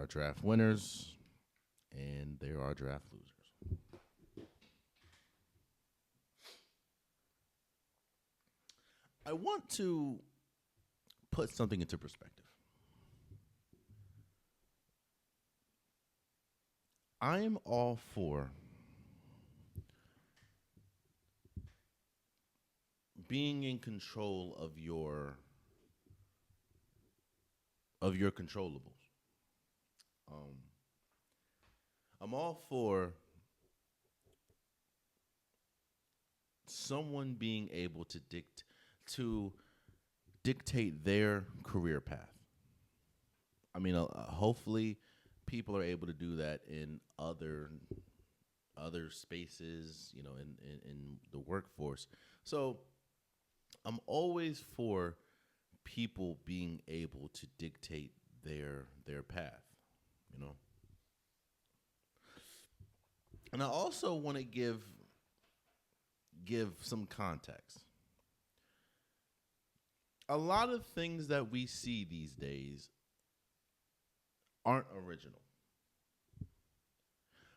are draft winners and there are draft losers. I want to put something into perspective. I am all for being in control of your controllables. Um, I'm all for someone being able to dictate their career path. I mean, hopefully, people are able to do that in other spaces, in the workforce. So I'm always for people being able to dictate their path, you know. And I also want to give some context. A lot of things that we see these days aren't original.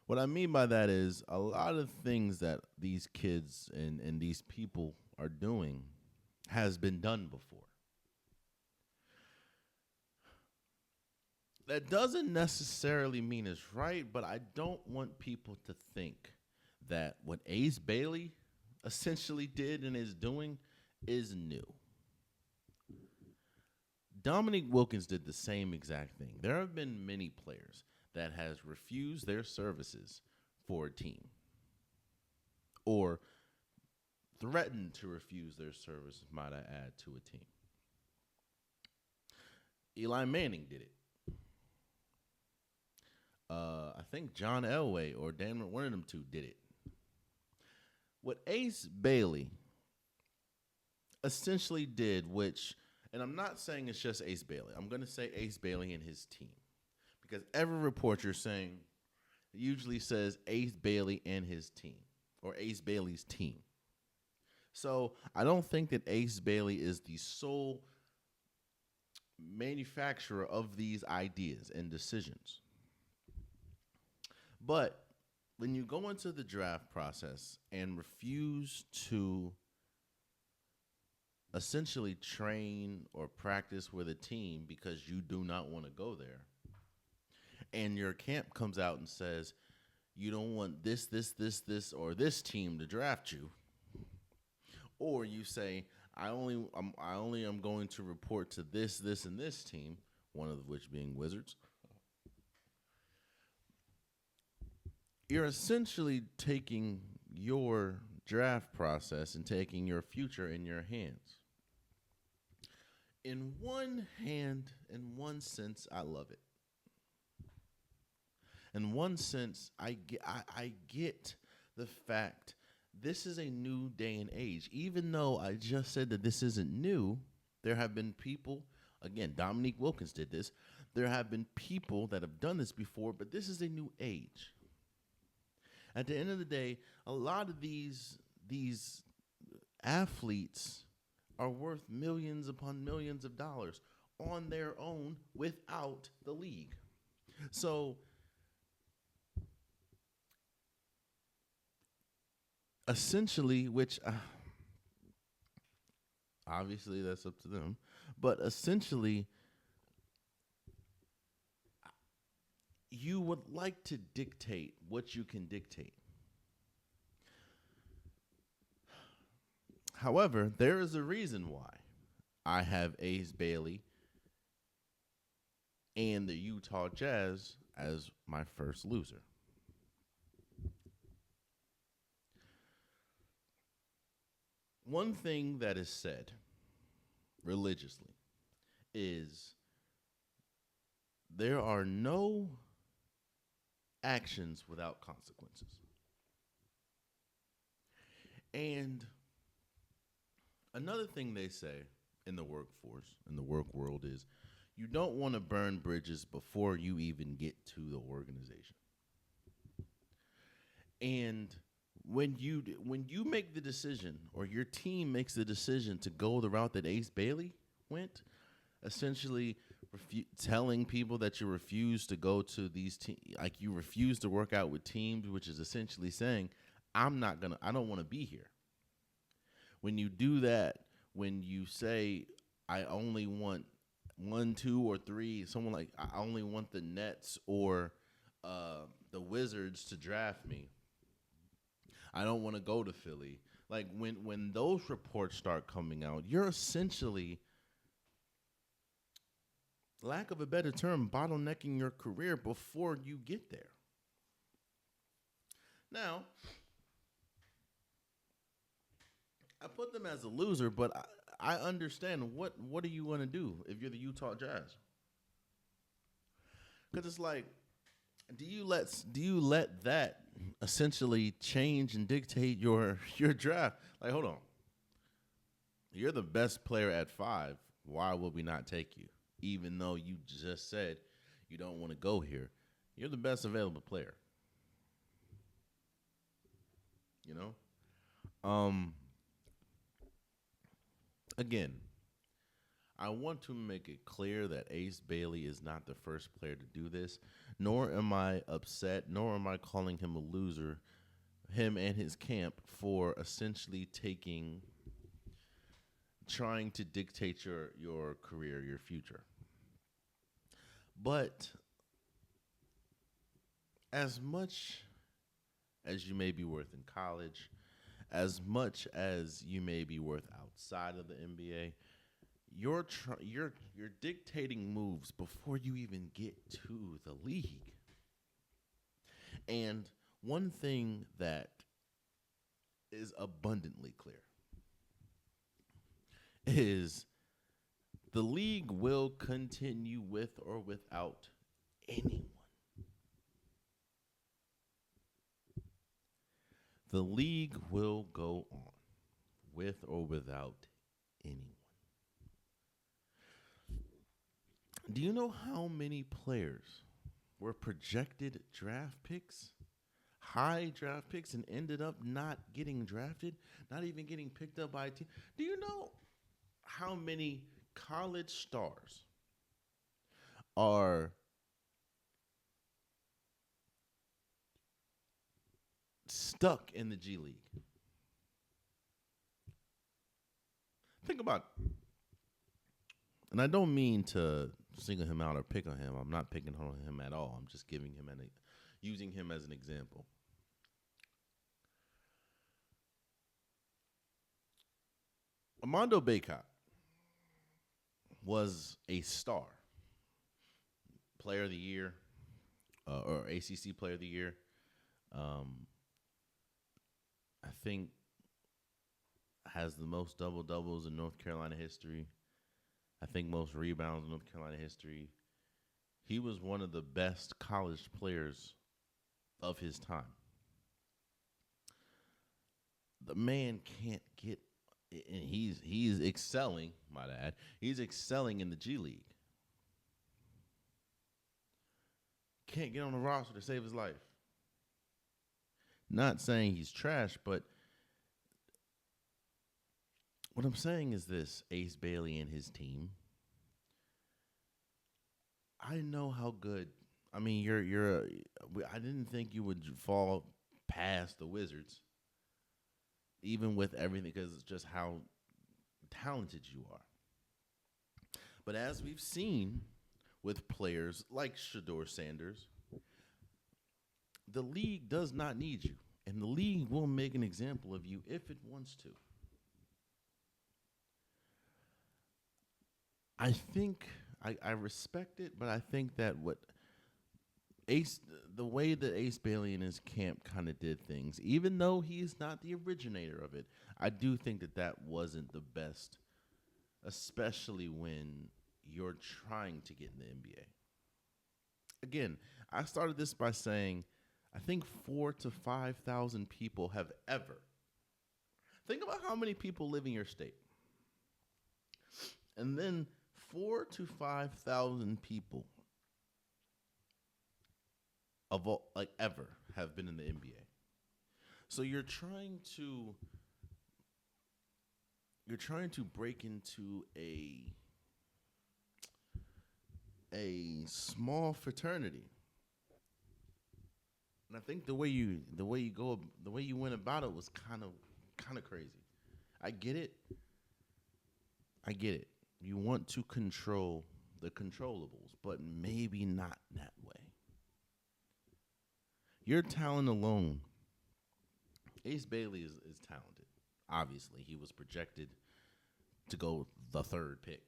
What I mean by that is a lot of things that these kids and these people are doing has been done before. That doesn't necessarily mean it's right, but I don't want people to think that what Ace Bailey essentially did and is doing is new. Dominique Wilkins did the same exact thing. There have been many players that has refused their services for a team or threatened to refuse their services, might I add, to a team. Eli Manning did it. I think John Elway or one of them two did it. What Ace Bailey essentially did, and I'm not saying it's just Ace Bailey. I'm going to say Ace Bailey and his team. Because every report you're saying usually says Ace Bailey and his team or Ace Bailey's team. So I don't think that Ace Bailey is the sole manufacturer of these ideas and decisions. But when you go into the draft process and refuse to essentially train or practice with a team because you do not want to go there, and your camp comes out and says you don't want this, or this team to draft you, or you say I only am going to report to this, and this team, one of which being Wizards. You're essentially taking your draft process and taking your future in your hands. In one sense, I love it. In one sense, I get the fact this is a new day and age. Even though I just said that this isn't new, there have been people, again, Dominique Wilkins did this, there have been people that have done this before, but this is a new age. At the end of the day, a lot of these athletes are worth millions upon millions of dollars on their own without the league. So essentially, which obviously that's up to them, but essentially you would like to dictate what you can dictate. However, there is a reason why I have Ace Bailey and the Utah Jazz as my first loser. One thing that is said religiously is there are no actions without consequences. And another thing they say in the workforce, in the work world, is you don't want to burn bridges before you even get to the organization. And when you make the decision, or your team makes the decision to go the route that Ace Bailey went, essentially telling people that you refuse to go to these like you refuse to work out with teams, which is essentially saying, I don't want to be here. When you do that, when you say, I only want one, two, or three, someone like, I only want the Nets or the Wizards to draft me. I don't want to go to Philly. Like when those reports start coming out, you're essentially, lack of a better term, bottlenecking your career before you get there. Now, I put them as a loser, but I understand what are you going to do if you're the Utah Jazz? Because it's like, do you let that essentially change and dictate your draft? Like, hold on, you're the best player at 5. Why will we not take you? Even though you just said you don't want to go here, you're the best available player. You know, again, I want to make it clear that Ace Bailey is not the first player to do this, nor am I upset, nor am I calling him a loser, him and his camp, for essentially trying to dictate your career, your future. But as much as you may be worth in college, as much as you may be worth outside of the NBA, you're dictating moves before you even get to the league. And one thing that is abundantly clear is the league will continue with or without anyone. The league will go on with or without anyone. Do you know how many players were projected draft picks, high draft picks, and ended up not getting drafted, not even getting picked up by a team? Do you know how many college stars are stuck in the G League? Think about it. And I don't mean to single him out or pick on him. I'm not picking on him at all. I'm just using him as an example. Armando Bacot was a star, player of the year, or ACC player of the year. I think has the most double-doubles in North Carolina history. I think most rebounds in North Carolina history. He was one of the best college players of his time. The man can't get, and he's excelling, might add. He's excelling in the G League. Can't get on the roster to save his life. Not saying he's trash, but what I'm saying is this: Ace Bailey and his team. I know how good. I mean, I didn't think you would fall past the Wizards, even with everything, because it's just how talented you are. But as we've seen with players like Shedeur Sanders, the league does not need you, and the league will make an example of you if it wants to. I think I respect it, but I think that the way that Ace Bailey and his camp kind of did things, even though he's not the originator of it, I do think that wasn't the best, especially when you're trying to get in the NBA. Again, I started this by saying I think 4,000 to 5,000 people have ever. Think about how many people live in your state. And then 4,000 to 5,000 people of all, like, ever have been in the NBA. So you're trying to break into a small fraternity. And I think the way you went about it was kind of crazy. I get it. I get it. You want to control the controllables, but maybe not that way. Your talent alone, Ace Bailey is talented. Obviously, he was projected to go the third pick.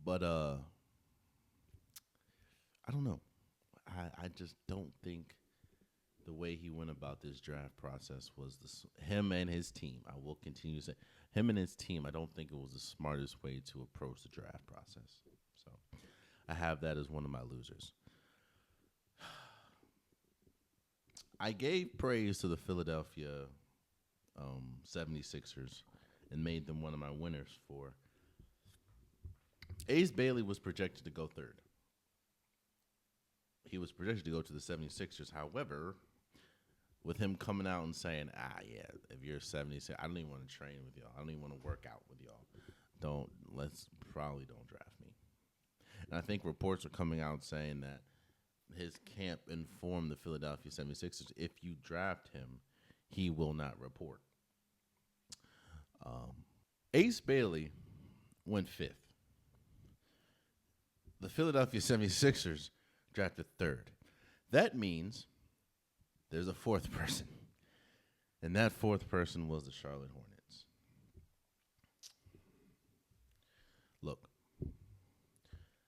But I don't know. I just don't think the way he went about this draft process was him and his team. I will continue to say him and his team. I don't think it was the smartest way to approach the draft process. So I have that as one of my losers. I gave praise to the Philadelphia 76ers and made them one of my winners for. Ace Bailey was projected to go third. He was projected to go to the 76ers. However, with him coming out and saying, yeah, if you're 76, I don't even want to train with y'all. I don't even want to work out with y'all. Probably don't draft me. And I think reports are coming out saying that his camp informed the Philadelphia 76ers, if you draft him, he will not report. Ace Bailey went fifth. The Philadelphia 76ers drafted third. That means there's a fourth person. And that fourth person was the Charlotte Hornets. Look,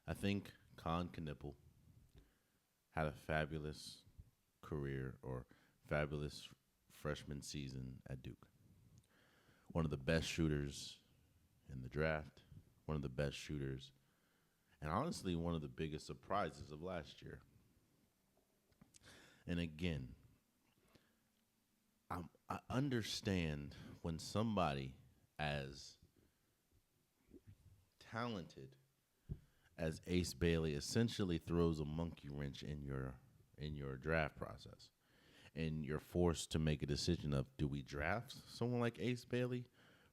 I think Con Knipple had a fabulous career or fabulous freshman season at Duke. One of the best shooters in the draft, one of the best shooters, and honestly, one of the biggest surprises of last year. And again, I understand when somebody as talented as Ace Bailey essentially throws a monkey wrench in your draft process, and you're forced to make a decision of, do we draft someone like Ace Bailey,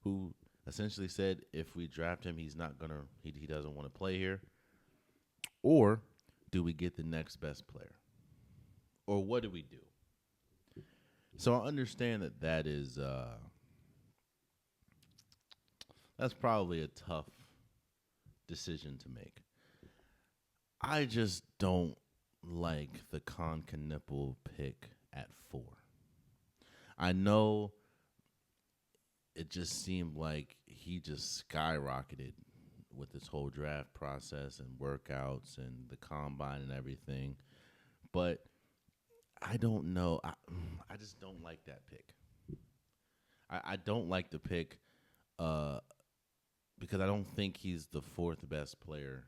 who essentially said if we draft him, he doesn't want to play here, or do we get the next best player, or what do we do? So I understand that is that's probably a tough decision to make. I just don't like the Con Knipple pick at 4. I know it just seemed like he just skyrocketed with this whole draft process and workouts and the combine and everything. But I don't know. I just don't like that pick. I don't like the pick because I don't think he's the fourth best player.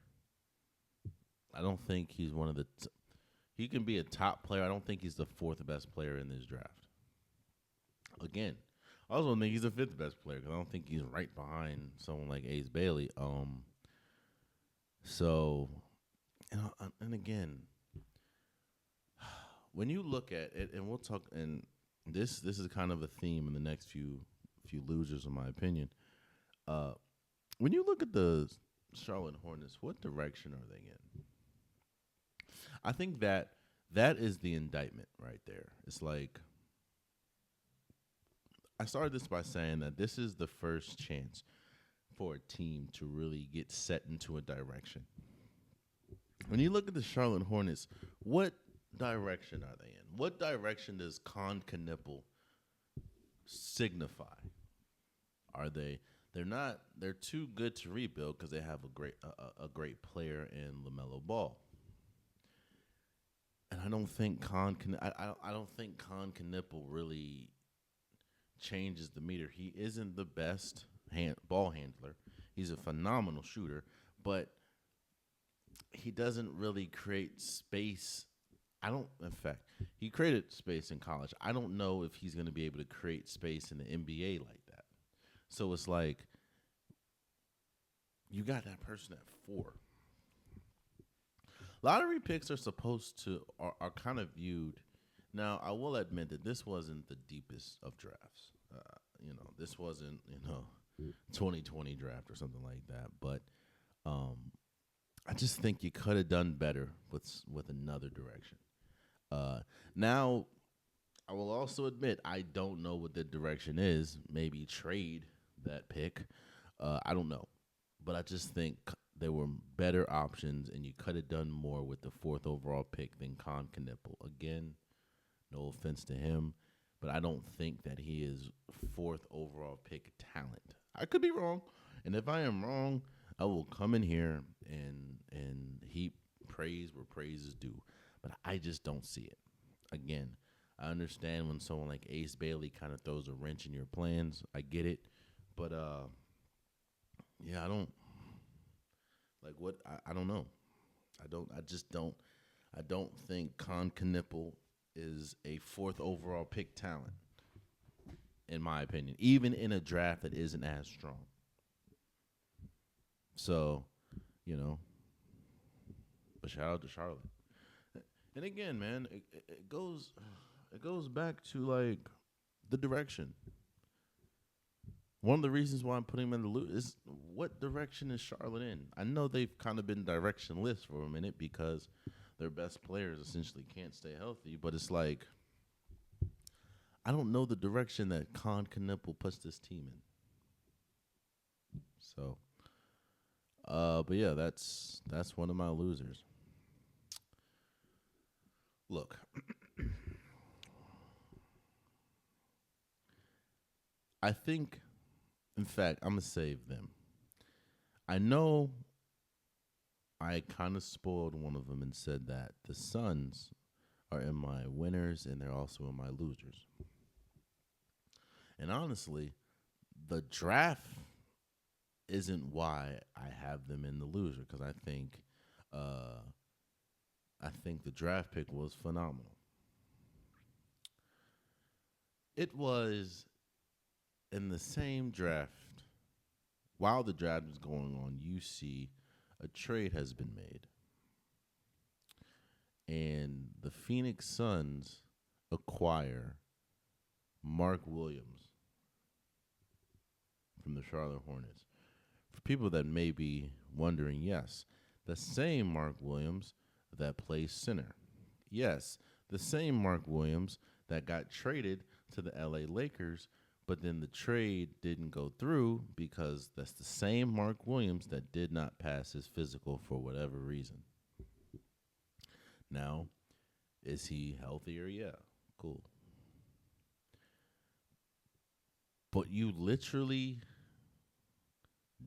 I don't think he's one of the he can be a top player. I don't think he's the fourth best player in this draft. Again, I also think he's the fifth best player because I don't think he's right behind someone like Ace Bailey. So, and again, when you look at it, and we'll talk, and this is kind of a theme in the next few losers, in my opinion. When you look at the Charlotte Hornets, what direction are they in? I think that is the indictment right there. It's like, I started this by saying that this is the first chance for a team to really get set into a direction. When you look at the Charlotte Hornets, what direction are they in? What direction does Con Knipple signify? They're too good to rebuild because they have a great player in LaMelo Ball. And I don't think I don't think Con Knipple really changes the meter. He isn't the best ball handler. He's a phenomenal shooter, but he doesn't really create space. In fact, he created space in college. I don't know if he's going to be able to create space in the NBA like that. So it's like, you got that person at 4. Lottery picks are kind of viewed. Now, I will admit that this wasn't the deepest of drafts. This wasn't 2020 draft or something like that. But I just think you could have done better with another direction. Uh, Now, I will also admit I don't know what the direction is. Maybe trade that pick. I don't know, but I just think there were better options, and you could have done more with the fourth overall pick than Con Knipple. Again, no offense to him, but I don't think that he is fourth overall pick talent. I could be wrong, and if I am wrong, I will come in here and heap praise where praise is due. But I just don't see it. Again, I understand when someone like Ace Bailey kind of throws a wrench in your plans. I get it, but yeah, I don't like what I don't know. I don't. I just don't. I don't think Con Knipple is a fourth overall pick talent, in my opinion, even in a draft that isn't as strong. So, you know, but shout out to Charlotte. And again, man, it goes back to like the direction. One of the reasons why I'm putting him in the loop is what direction is Charlotte in? I know they've kind of been directionless for a minute because their best players essentially can't stay healthy, but it's like I don't know the direction that Con Knipple puts this team in. So, but yeah, that's one of my losers. Look, I think, in fact, I'm gonna save them. I know I kind of spoiled one of them and said that the Suns are in my winners and they're also in my losers. And honestly, the draft isn't why I have them in the loser because uh, I think the draft pick was phenomenal. It was in the same draft while the draft is going on. You see, a trade has been made, and the Phoenix Suns acquire Mark Williams from the Charlotte Hornets. For people that may be wondering, yes, the same Mark Williams that plays center. Yes, the same Mark Williams that got traded to the LA Lakers, but then the trade didn't go through because that's the same Mark Williams that did not pass his physical for whatever reason. Now, is he healthier? Yeah, cool. But you literally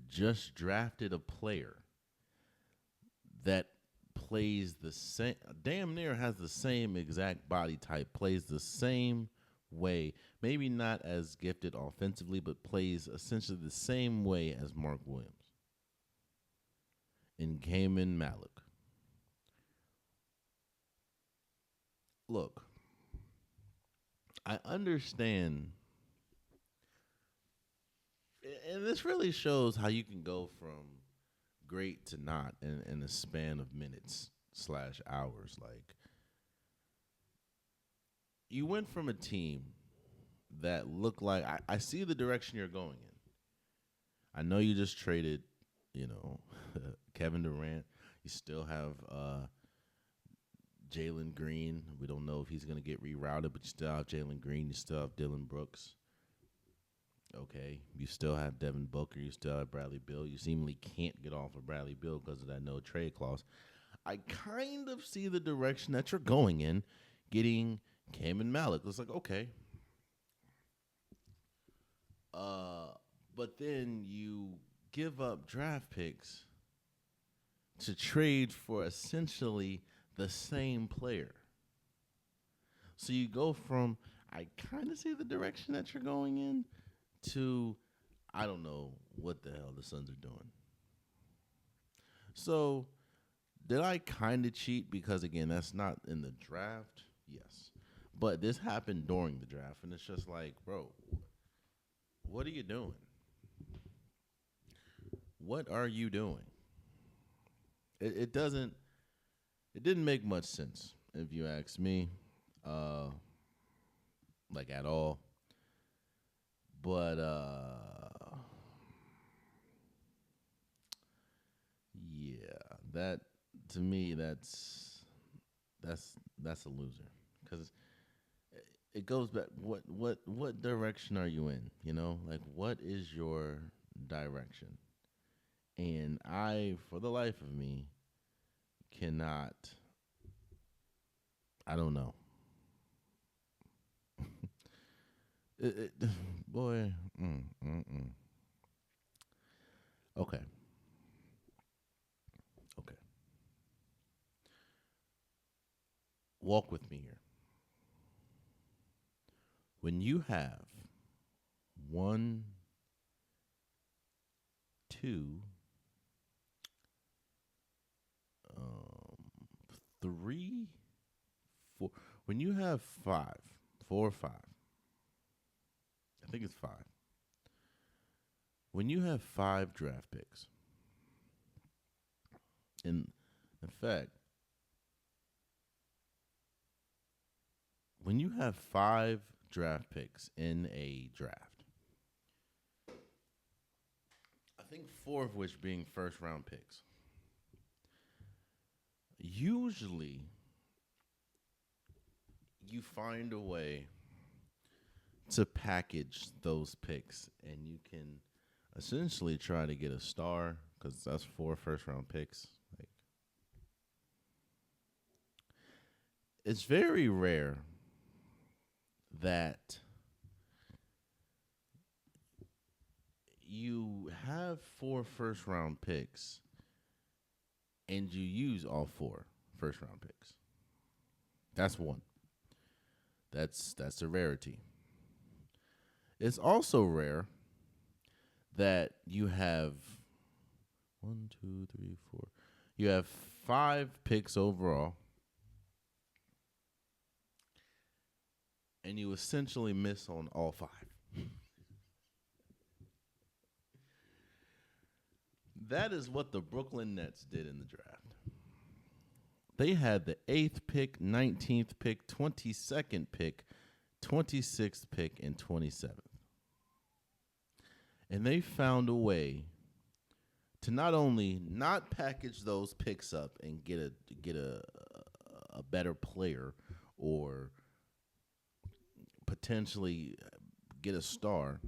just drafted a player that plays the same, damn near has the same exact body type, plays the same way. Maybe not as gifted offensively, but plays essentially the same way as Mark Williams in Gaiman Malik. Look, I understand, and this really shows how you can go from great to not in a span of minutes slash hours. Like you went from a team that looked like I see the direction you're going in. I know you just traded, you know, Kevin Durant. You still have Jalen Green. We don't know if he's going to get rerouted, but you still have Jalen Green. You still have Dylan Brooks. Okay. You still have Devin Booker. You still have Bradley Beal. You seemingly can't get off of Bradley Beal because of that no trade clause. I kind of see the direction that you're going in, getting Cayman Malik. It's like, okay. But then you give up draft picks to trade for essentially the same player. So you go from, I kind of see the direction that you're going in, to, I don't know what the hell the Suns are doing. So did I kind of cheat? Because, again, that's not in the draft. Yes. But this happened during the draft, and it's just like, bro, what are you doing? What are you doing? It didn't make much sense, if you ask me, like at all. But, yeah, that to me, that's a loser because it goes back. What direction are you in? You know, like what is your direction? And I, for the life of me, cannot. I don't know. Boy, okay, okay. Walk with me here. When you have one, two, um, three, four. When you have five, four or five, I think it's five. When you have five draft picks, in fact, when you have five draft picks in a draft, I think four of which being first round picks, usually you find a way to package those picks and you can essentially try to get a star because that's four first round picks. Like, it's very rare that you have four first round picks and you use all four first round picks. That's one. That's a rarity. It's also rare that you have one, two, three, four. You have five picks overall, and you essentially miss on all five. That is what the Brooklyn Nets did in the draft. They had the 8th pick, 19th pick, 22nd pick, 26th pick, and 27th. And they found a way to not only not package those picks up and get a better player or potentially get a star,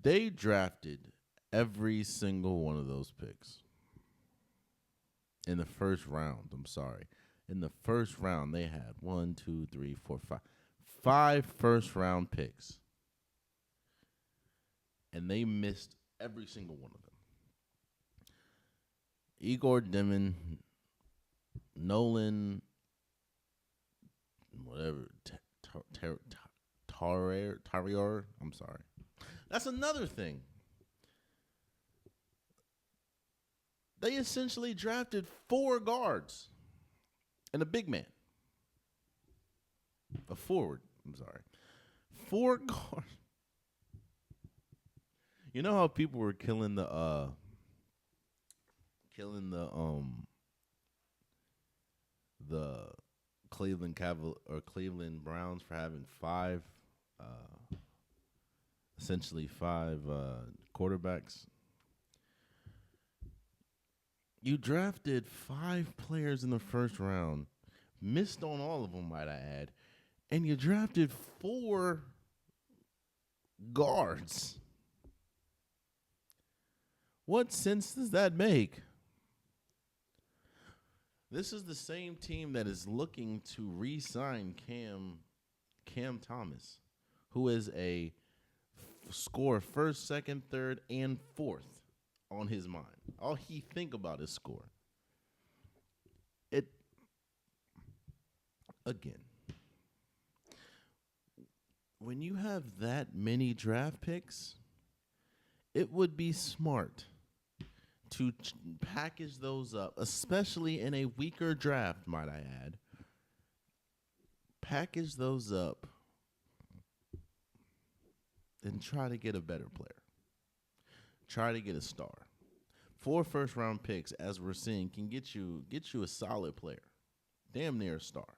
they drafted every single one of those picks in the first round. I'm sorry. In the first round, they had 1, 2, 3, 4, 5. 5 first round picks. And they missed every single one of them. Igor Demon, Nolan, whatever, Tarior. I'm sorry. That's another thing. They essentially drafted 4 guards and a big man. A forward. I'm sorry. 4 guards. You know how people were killing the Cleveland Browns for having 5 essentially 5 quarterbacks. You drafted 5 players in the first round, missed on all of them, might I add, and you drafted 4 guards. What sense does that make? This is the same team that is looking to re-sign Cam Thomas, who is a score first, second, third, and fourth on his mind. All he think about is score. It again. When you have that many draft picks, it would be smart to package those up, especially in a weaker draft, might I add. Package those up and try to get a better player. Try to get a star. 4 first-round picks, as we're seeing, can get you a solid player. Damn near a star.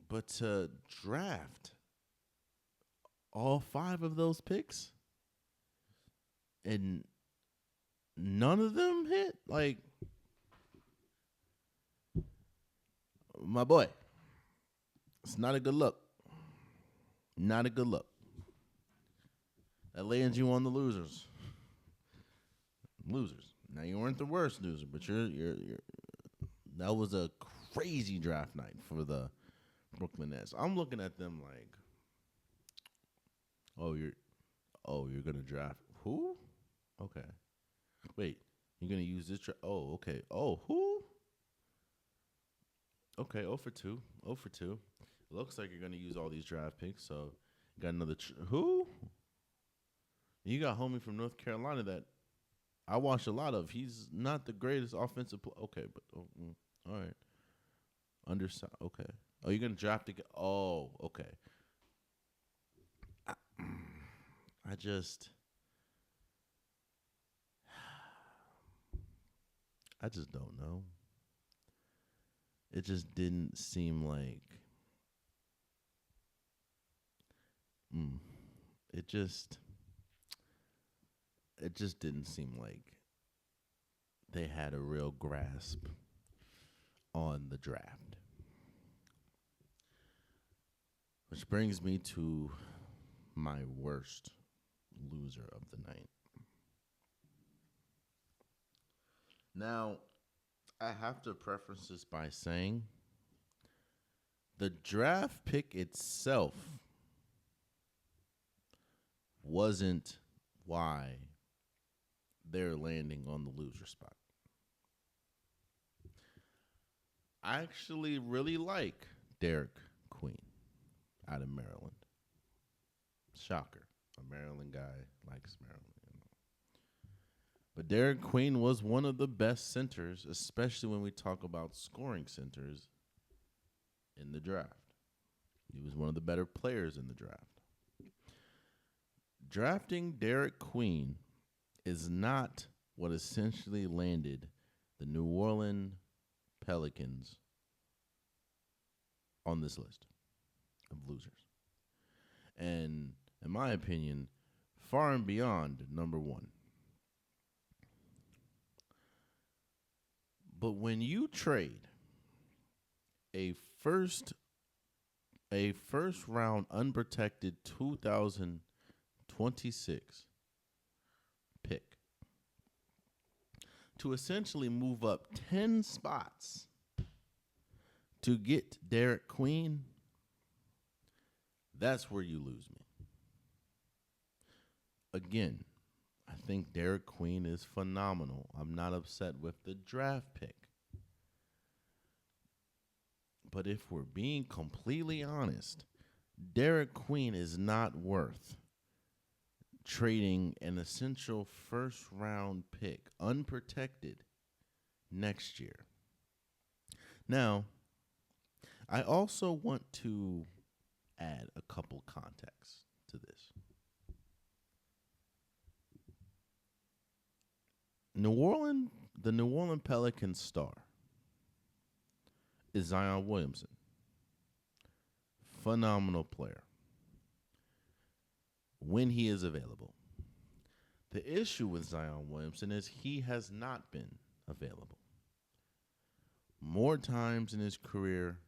But to draft all 5 of those picks and none of them hit. Like, my boy, it's not a good look. Not a good look. That lands you on the losers. Losers. Now you weren't the worst loser, but you're that was a crazy draft night for the Brooklyn Nets. I'm looking at them like, you're gonna draft who? Okay. Wait, you're gonna use this? Okay. Oh, who? Okay, 0 for 2. 0 for 2. It looks like you're gonna use all these draft picks. So, you got another who? You got homie from North Carolina that I watch a lot of. He's not the greatest offensive player. Okay, but all right. Underside. Okay. Oh, you're gonna draft again? Oh, okay. I just don't know. It just didn't seem like. It just. It just didn't seem like they had a real grasp on the draft. Which brings me to my worst loser of the night. Now, I have to preface this by saying the draft pick itself wasn't why they're landing on the loser spot. I actually really like Derek Queen out of Maryland. Shocker. A Maryland guy likes Maryland. But Derek Queen was one of the best centers, especially when we talk about scoring centers in the draft. He was one of the better players in the draft. Drafting Derek Queen is not what essentially landed the New Orleans Pelicans on this list of losers. And in my opinion, far and beyond number one. But when you trade a first round unprotected 2026 pick to essentially move up 10 spots to get Derek Queen, that's where you lose me. Again, I think Derek Queen is phenomenal. I'm not upset with the draft pick. But if we're being completely honest, Derek Queen is not worth trading an essential first-round pick, unprotected, next year. Now, I also want to add a couple contexts to this. The New Orleans Pelicans star is Zion Williamson. Phenomenal player when he is available. The issue with Zion Williamson is he has not been available more times in his career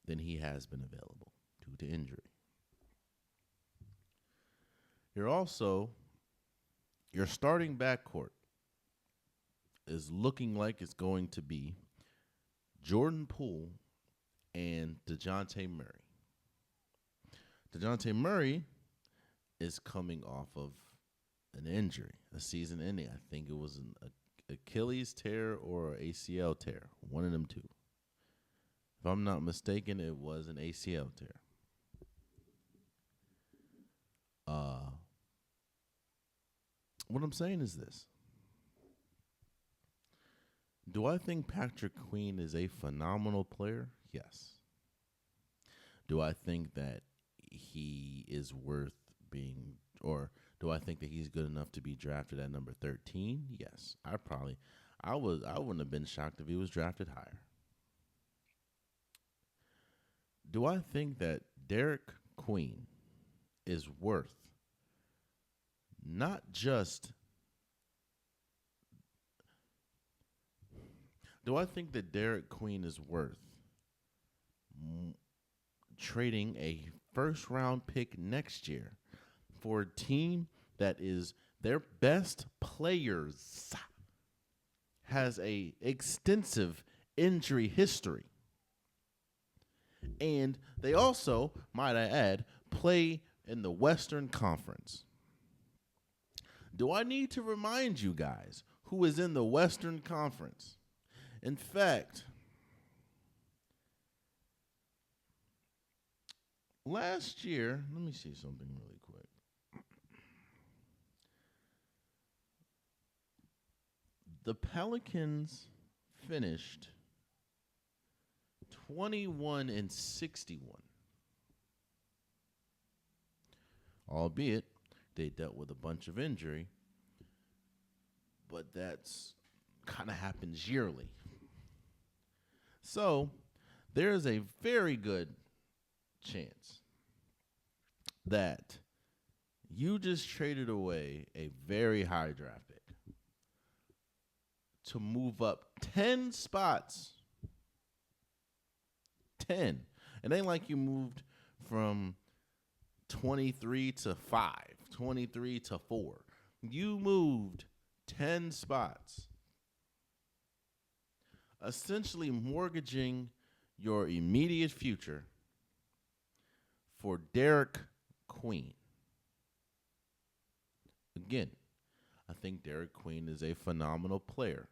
than he has been available due to injury. Your starting backcourt is looking like it's going to be Jordan Poole and DeJounte Murray. DeJounte Murray is coming off of an injury, a season ending. I think it was an Achilles tear or ACL tear, one of them two. If I'm not mistaken, it was an ACL tear. What I'm saying is this. Do I think Patrick Queen is a phenomenal player? Yes. Do I think that he is worth being, or do I think that he's good enough to be drafted at number 13? Yes. I wouldn't have been shocked if he was drafted higher. Do I think that Derek Queen is worth not just Do I think that Derek Queen is worth trading a first round pick next year for a team that is their best players has a extensive injury history, and they also, might I add, play in the Western Conference? Do I need to remind you guys who is in the Western Conference? In fact, last year, let me see something really quick. The Pelicans finished 21-61. Albeit they dealt with a bunch of injury, but that's kind of happens yearly. So there is a very good chance that you just traded away a very high draft pick to move up 10 spots. 10. It ain't like you moved from 23 to 5, 23 to 4. You moved 10 spots, essentially mortgaging your immediate future for Derek Queen. Again, I think Derek Queen is a phenomenal player.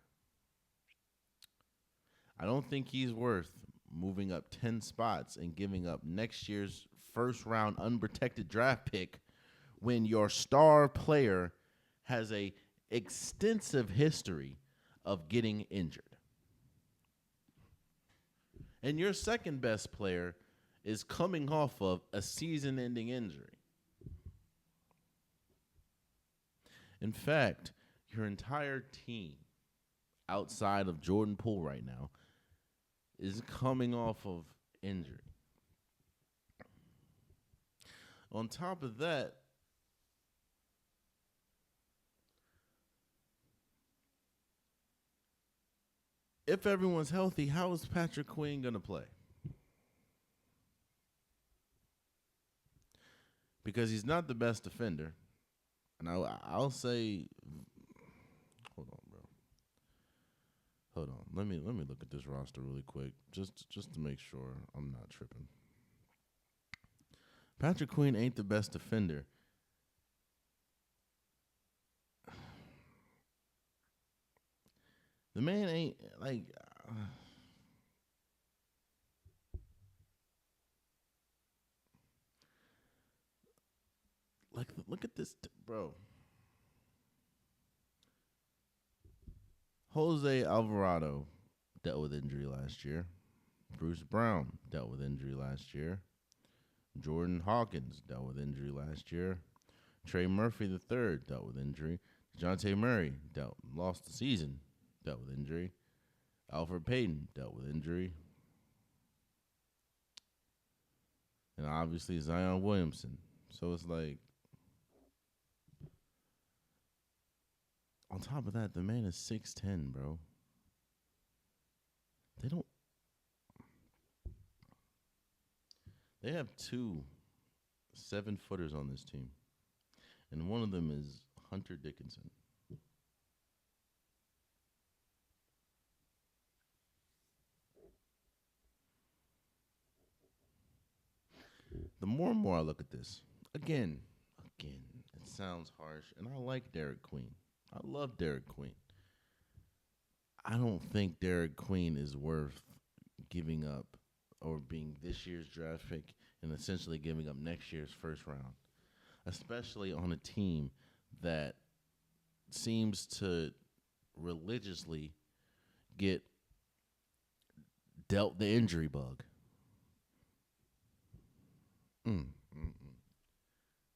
I don't think he's worth moving up 10 spots and giving up next year's first round unprotected draft pick when your star player has a extensive history of getting injured. And your second best player is coming off of a season-ending injury. In fact, your entire team outside of Jordan Poole right now is coming off of injury. On top of that, if everyone's healthy, how is Patrick Queen going to play? Because he's not the best defender. And I'll say, hold on, bro. Hold on. Let me look at this roster really quick, just to make sure I'm not tripping. Patrick Queen ain't the best defender. The man ain't like. Look at this, bro. Jose Alvarado dealt with injury last year. Bruce Brown dealt with injury last year. Jordan Hawkins dealt with injury last year. Trey Murphy III dealt with injury. DeJounte Murray lost the season, dealt with injury. Alfred Payton dealt with injury. And obviously Zion Williamson. So it's like, on top of that, the man is 6'10", bro. They have 2 7-footers on this team. And one of them is Hunter Dickinson. The more and more I look at this, again, it sounds harsh, and I like Derek Queen. I love Derek Queen. I don't think Derek Queen is worth giving up or being this year's draft pick and essentially giving up next year's first round, especially on a team that seems to religiously get dealt the injury bug.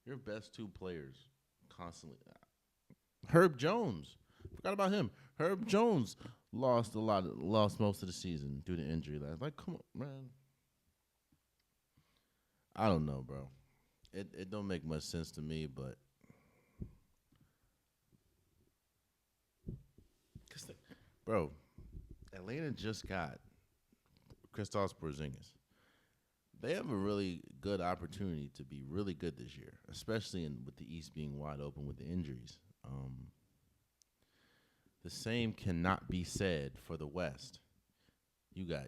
Your best 2 players constantly. Herb Jones. Forgot about him. Herb Jones lost most of the season due to injury. Like, come on, man. I don't know, bro. It don't make much sense to me, but bro, Atlanta just got Kristaps Porzingis. They have a really good opportunity to be really good this year, especially with the East being wide open with the injuries. The same cannot be said for the West. You got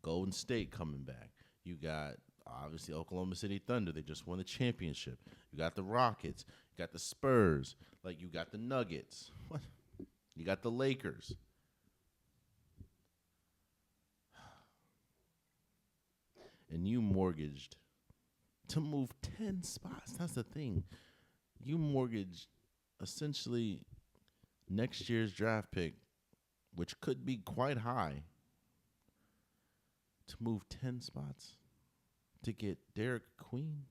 Golden State coming back. You got, obviously, Oklahoma City Thunder. They just won the championship. You got the Rockets. You got the Spurs. You got the Nuggets. What? You got the Lakers. And you mortgaged to move 10 spots. That's the thing. You mortgaged essentially next year's draft pick, which could be quite high, to move 10 spots to get Derek Queen.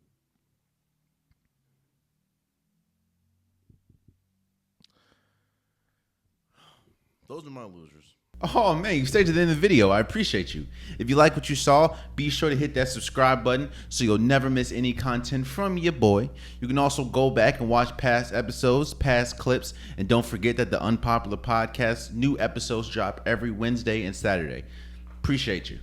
Those are my losers. Oh man, you stayed to the end of the video. I appreciate you. If you like what you saw, be sure to hit that subscribe button so you'll never miss any content from your boy. You can also go back and watch past episodes, past clips, and don't forget that the Unpopular Podcast new episodes drop every Wednesday and Saturday. Appreciate you.